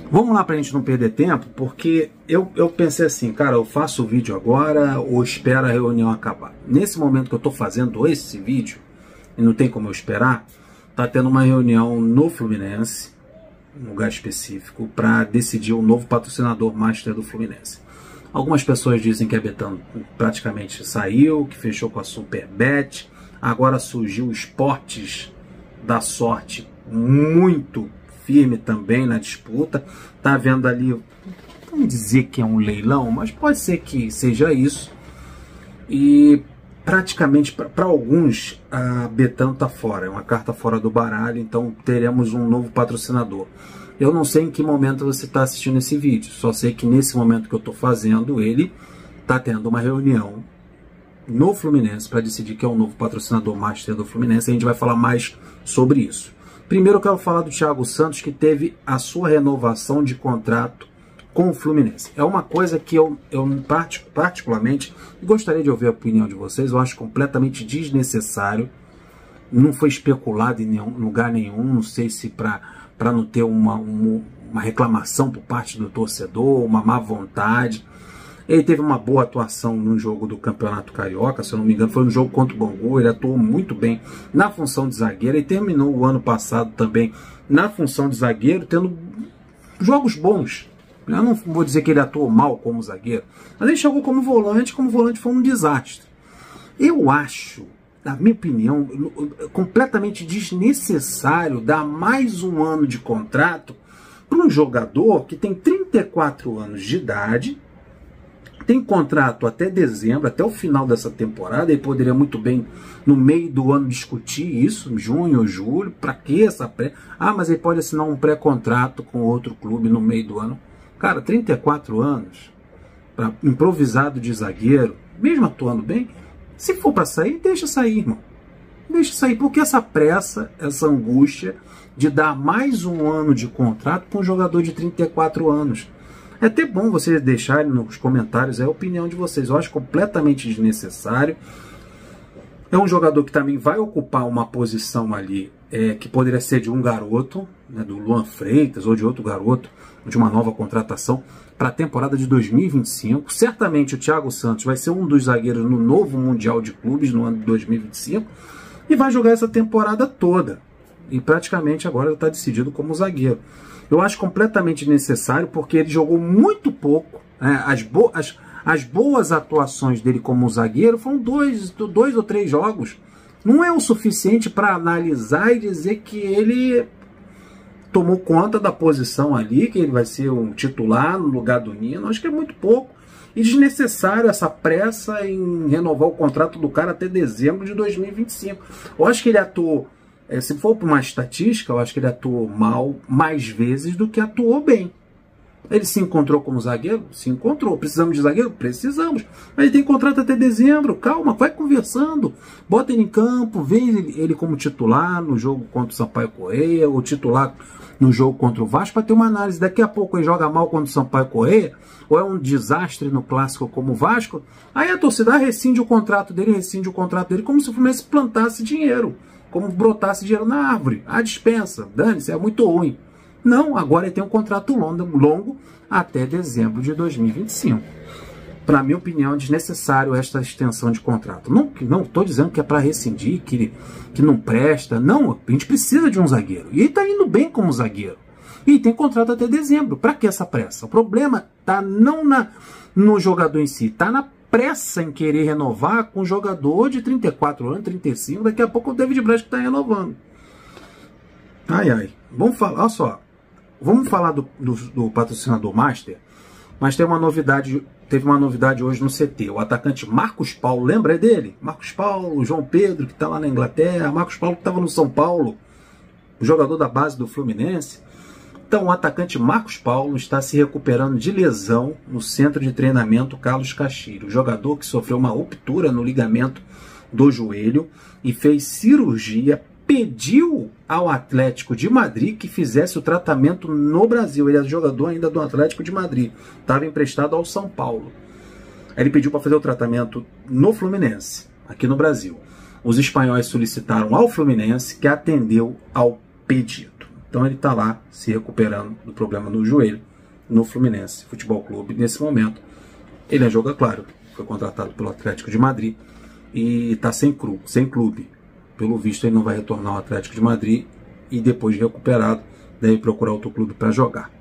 Vamos lá pra gente não perder tempo, porque eu pensei assim, cara, eu faço o vídeo agora ou espero a reunião acabar. Nesse momento que eu tô fazendo esse vídeo, e não tem como eu esperar, tá tendo uma reunião no Fluminense, um lugar específico, para decidir o novo patrocinador master do Fluminense. Algumas pessoas dizem que a Betano praticamente saiu, que fechou com a Superbet, agora surgiu o Esportes da Sorte muito firme também na disputa, tá vendo ali, vamos dizer que é um leilão, mas pode ser que seja isso, e praticamente para alguns a Betano tá fora, é uma carta fora do baralho, então teremos um novo patrocinador. Eu não sei em que momento você está assistindo esse vídeo, só sei que nesse momento que eu estou fazendo ele, tá tendo uma reunião no Fluminense para decidir que é o novo patrocinador master do Fluminense, e a gente vai falar mais sobre isso. Primeiro eu quero falar do Thiago Santos, que teve a sua renovação de contrato com o Fluminense. É uma coisa que eu particularmente gostaria de ouvir a opinião de vocês, eu acho completamente desnecessário, não foi especulado em lugar nenhum, não sei se para não ter uma reclamação por parte do torcedor, uma má vontade. Ele teve uma boa atuação no jogo do Campeonato Carioca, se eu não me engano, foi no jogo contra o Bangu, ele atuou muito bem na função de zagueiro, e terminou o ano passado também na função de zagueiro, tendo jogos bons. Eu não vou dizer que ele atuou mal como zagueiro, mas ele chegou como volante foi um desastre. Eu acho, na minha opinião, completamente desnecessário dar mais um ano de contrato para um jogador que tem 34 anos de idade, tem contrato até dezembro, até o final dessa temporada, e poderia muito bem, no meio do ano, discutir isso, junho ou julho, para que essa pré... Ah, mas ele pode assinar um pré-contrato com outro clube no meio do ano. Cara, 34 anos, improvisado de zagueiro, mesmo atuando bem, se for para sair, deixa sair, irmão. Deixa sair, porque essa pressa, essa angústia de dar mais um ano de contrato para um jogador de 34 anos. É até bom vocês deixarem nos comentários a opinião de vocês. Eu acho completamente desnecessário. É um jogador que também vai ocupar uma posição ali que poderia ser de um garoto, né, do Luan Freitas, ou de outro garoto, de uma nova contratação para a temporada de 2025. Certamente o Thiago Santos vai ser um dos zagueiros no novo Mundial de Clubes no ano de 2025 e vai jogar essa temporada toda. E praticamente agora está decidido como zagueiro. Eu acho completamente necessário, porque ele jogou muito pouco. Né? As boas atuações dele como zagueiro foram dois ou três jogos. Não é o suficiente para analisar e dizer que ele tomou conta da posição ali, que ele vai ser um titular no lugar do Nino. Acho que é muito pouco. E desnecessário essa pressa em renovar o contrato do cara até dezembro de 2025. Eu acho que ele atuou... se for para uma estatística, eu acho que ele atuou mal mais vezes do que atuou bem. Ele se encontrou como zagueiro? Se encontrou. Precisamos de zagueiro? Precisamos. Mas ele tem contrato até dezembro. Calma, vai conversando. Bota ele em campo, vê ele como titular no jogo contra o Sampaio Corrêa, ou titular no jogo contra o Vasco, para ter uma análise. Daqui a pouco ele joga mal contra o Sampaio Corrêa, ou é um desastre no clássico como o Vasco. Aí a torcida rescinde o contrato dele, como se o Fluminense plantasse dinheiro. Como brotasse dinheiro na árvore. A dispensa, dane-se, é muito ruim. Não, agora ele tem um contrato longo até dezembro de 2025. Para minha opinião, é desnecessário esta extensão de contrato. Não estou dizendo que é para rescindir, que não presta. Não, a gente precisa de um zagueiro. E ele está indo bem como zagueiro. E tem contrato até dezembro. Para que essa pressa? O problema está não no jogador em si, está na pressa em querer renovar com um jogador de 34 anos, 35, daqui a pouco o David Braz que está renovando. Ai. Vamos falar, olha só. Vamos falar do patrocinador Master, mas teve uma novidade hoje no CT. O atacante Marcos Paulo, lembra dele? Marcos Paulo, João Pedro, que está lá na Inglaterra, Marcos Paulo que estava no São Paulo, o jogador da base do Fluminense. Então, o atacante Marcos Paulo está se recuperando de lesão no centro de treinamento Carlos Castilho. O jogador que sofreu uma ruptura no ligamento do joelho e fez cirurgia, pediu ao Atlético de Madrid que fizesse o tratamento no Brasil. Ele é jogador ainda do Atlético de Madrid, estava emprestado ao São Paulo. Ele pediu para fazer o tratamento no Fluminense, aqui no Brasil. Os espanhóis solicitaram ao Fluminense, que atendeu ao pedido. Então ele está lá se recuperando do problema no joelho no Fluminense Futebol Clube. Nesse momento, ele é jogador, claro, foi contratado pelo Atlético de Madrid e está sem clube. Pelo visto, ele não vai retornar ao Atlético de Madrid e depois de recuperado, deve procurar outro clube para jogar.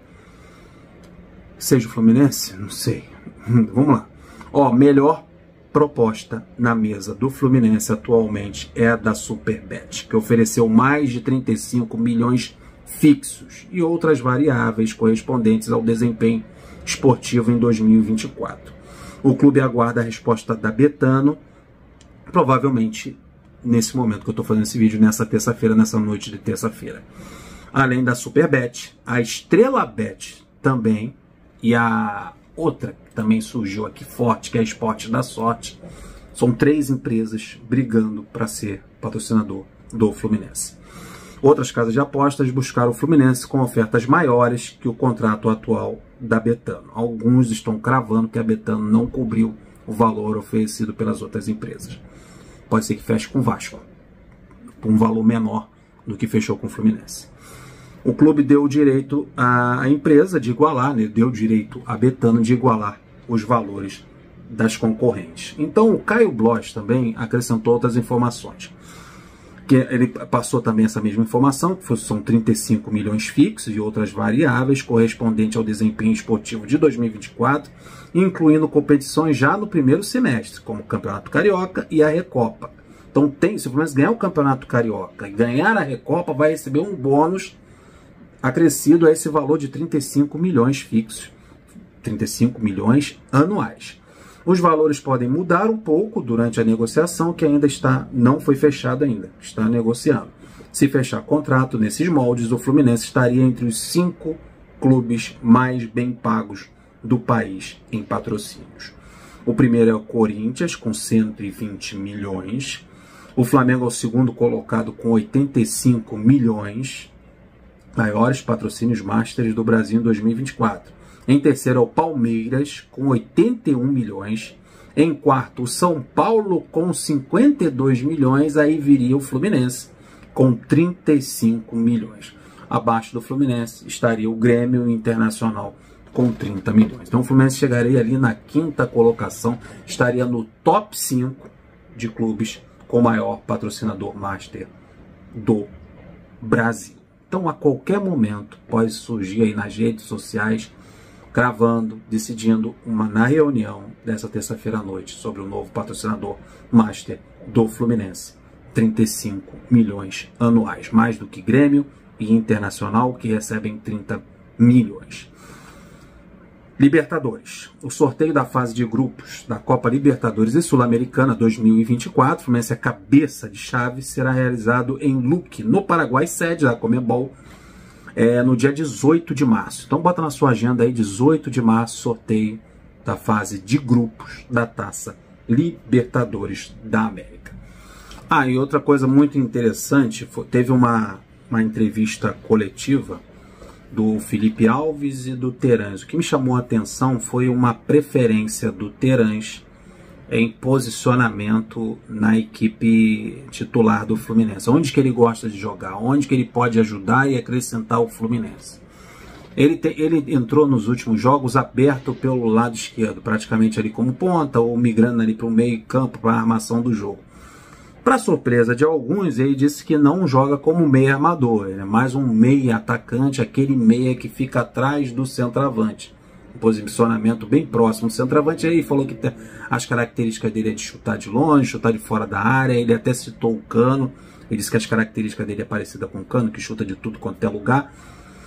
Seja o Fluminense? Não sei. Vamos lá. Ó, melhor proposta na mesa do Fluminense atualmente é a da Superbet, que ofereceu mais de 35 milhões fixos e outras variáveis correspondentes ao desempenho esportivo em 2024. O clube aguarda a resposta da Betano, provavelmente nesse momento que eu estou fazendo esse vídeo, nessa terça-feira, nessa noite de terça-feira. Além da Superbet, a Estrela Bet também, e a outra que também surgiu aqui forte, que é a Esporte da Sorte. São 3 empresas brigando para ser patrocinador do Fluminense. Outras casas de apostas buscaram o Fluminense com ofertas maiores que o contrato atual da Betano. Alguns estão cravando que a Betano não cobriu o valor oferecido pelas outras empresas. Pode ser que feche com o Vasco, por um valor menor do que fechou com o Fluminense. O clube deu direito à empresa de igualar, né? Deu direito à Betano de igualar os valores das concorrentes. Então o Caio Bloch também acrescentou outras informações. Que ele passou também essa mesma informação, que são 35 milhões fixos e outras variáveis correspondentes ao desempenho esportivo de 2024, incluindo competições já no primeiro semestre, como o Campeonato Carioca e a Recopa. Então se o Fluminense ganhar o Campeonato Carioca e ganhar a Recopa, vai receber um bônus acrescido a esse valor de 35 milhões fixos, 35 milhões anuais. Os valores podem mudar um pouco durante a negociação, que ainda não foi fechada ainda, está negociando. Se fechar contrato nesses moldes, o Fluminense estaria entre os 5 clubes mais bem pagos do país em patrocínios. O primeiro é o Corinthians, com 120 milhões. O Flamengo é o segundo colocado, com 85 milhões. Maiores patrocínios Masters do Brasil em 2024. Em terceiro é o Palmeiras, com 81 milhões. Em quarto, o São Paulo, com 52 milhões. Aí viria o Fluminense, com 35 milhões. Abaixo do Fluminense estaria o Grêmio Internacional, com 30 milhões. Então o Fluminense chegaria ali na 5ª colocação, estaria no top 5 de clubes com maior patrocinador Master do Brasil. Então, a qualquer momento, pode surgir aí nas redes sociais, cravando, decidindo na reunião dessa terça-feira à noite sobre o novo patrocinador Master do Fluminense. 35 milhões anuais, mais do que Grêmio e Internacional, que recebem 30 milhões. Libertadores. O sorteio da fase de grupos da Copa Libertadores e Sul-Americana 2024, Fluminense é cabeça de chave, será realizado em Luque, no Paraguai, sede da Conmebol, no dia 18 de março. Então bota na sua agenda aí, 18 de março, sorteio da fase de grupos da Taça Libertadores da América. Ah, e outra coisa muito interessante, teve uma entrevista coletiva do Felipe Alves e do Terãs. O que me chamou a atenção foi uma preferência do Terãs em posicionamento na equipe titular do Fluminense. Onde que ele gosta de jogar, onde que ele pode ajudar e acrescentar o Fluminense. Ele entrou nos últimos jogos aberto pelo lado esquerdo, praticamente ali como ponta, ou migrando ali para o meio campo, para a armação do jogo. Para surpresa de alguns, ele disse que não joga como meia armador, ele é mais um meia atacante, aquele meia que fica atrás do centroavante. Um posicionamento bem próximo do centroavante. Aí falou que as características dele é de chutar de longe, chutar de fora da área. Ele até citou o Cano, ele disse que as características dele é parecida com o Cano, que chuta de tudo quanto é lugar.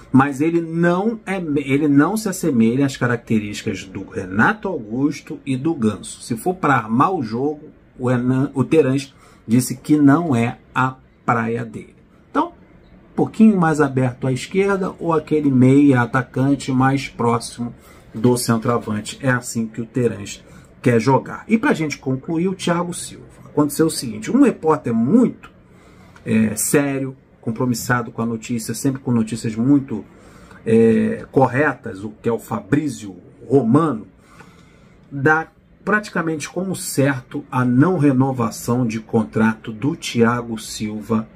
Mas ele não se assemelha às características do Renato Augusto e do Ganso. Se for para armar o jogo, o Terãs disse que não é a praia dele. Então, um pouquinho mais aberto à esquerda ou aquele meia atacante mais próximo do centroavante. É assim que o Terãs quer jogar. E para a gente concluir, o Thiago Silva. Aconteceu o seguinte, um repórter muito sério, compromissado com a notícia, sempre com notícias muito corretas, o que é o Fabrício Romano, dá praticamente como certo a não renovação de contrato do Thiago Silva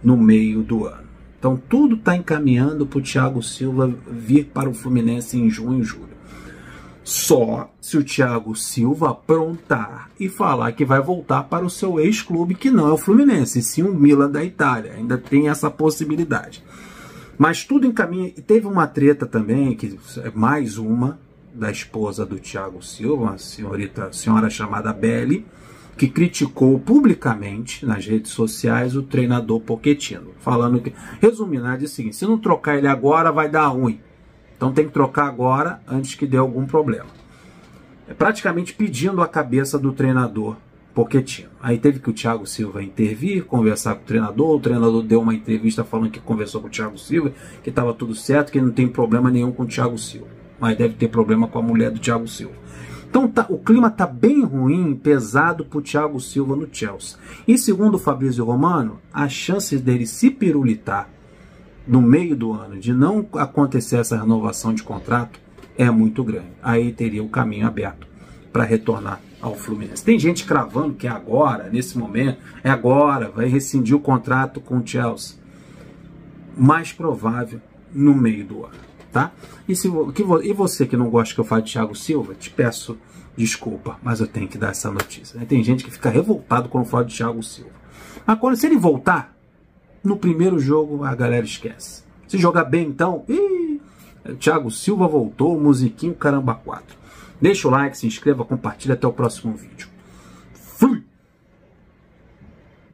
no meio do ano. Então tudo está encaminhando para o Thiago Silva vir para o Fluminense em junho e julho. Só se o Thiago Silva aprontar e falar que vai voltar para o seu ex-clube, que não é o Fluminense, e sim o Milan da Itália. Ainda tem essa possibilidade. Mas tudo encaminha. E teve uma treta também, que é mais uma, da esposa do Thiago Silva, uma senhora chamada Belly, que criticou publicamente nas redes sociais o treinador Pochettino, falando que, resumindo, ela disse o seguinte: se não trocar ele agora vai dar ruim, então tem que trocar agora antes que dê algum problema. É praticamente pedindo a cabeça do treinador Pochettino. Aí teve que o Thiago Silva intervir, conversar com o treinador deu uma entrevista falando que conversou com o Thiago Silva, que estava tudo certo, que não tem problema nenhum com o Thiago Silva, mas deve ter problema com a mulher do Thiago Silva. Então o clima está bem ruim, pesado para o Thiago Silva no Chelsea. E segundo o Fabrício Romano, a chance dele se pirulitar no meio do ano, de não acontecer essa renovação de contrato, é muito grande. Aí teria o caminho aberto para retornar ao Fluminense. Tem gente cravando que é agora, nesse momento, é agora, vai rescindir o contrato com o Chelsea. Mais provável no meio do ano. Tá? E você que não gosta que eu fale de Thiago Silva, te peço desculpa, mas eu tenho que dar essa notícia. Né? Tem gente que fica revoltado quando eu falo de Thiago Silva. Mas quando, se ele voltar, no primeiro jogo a galera esquece. Se jogar bem, então, Thiago Silva voltou, musiquinho caramba 4. Deixa o like, se inscreva, compartilha, até o próximo vídeo.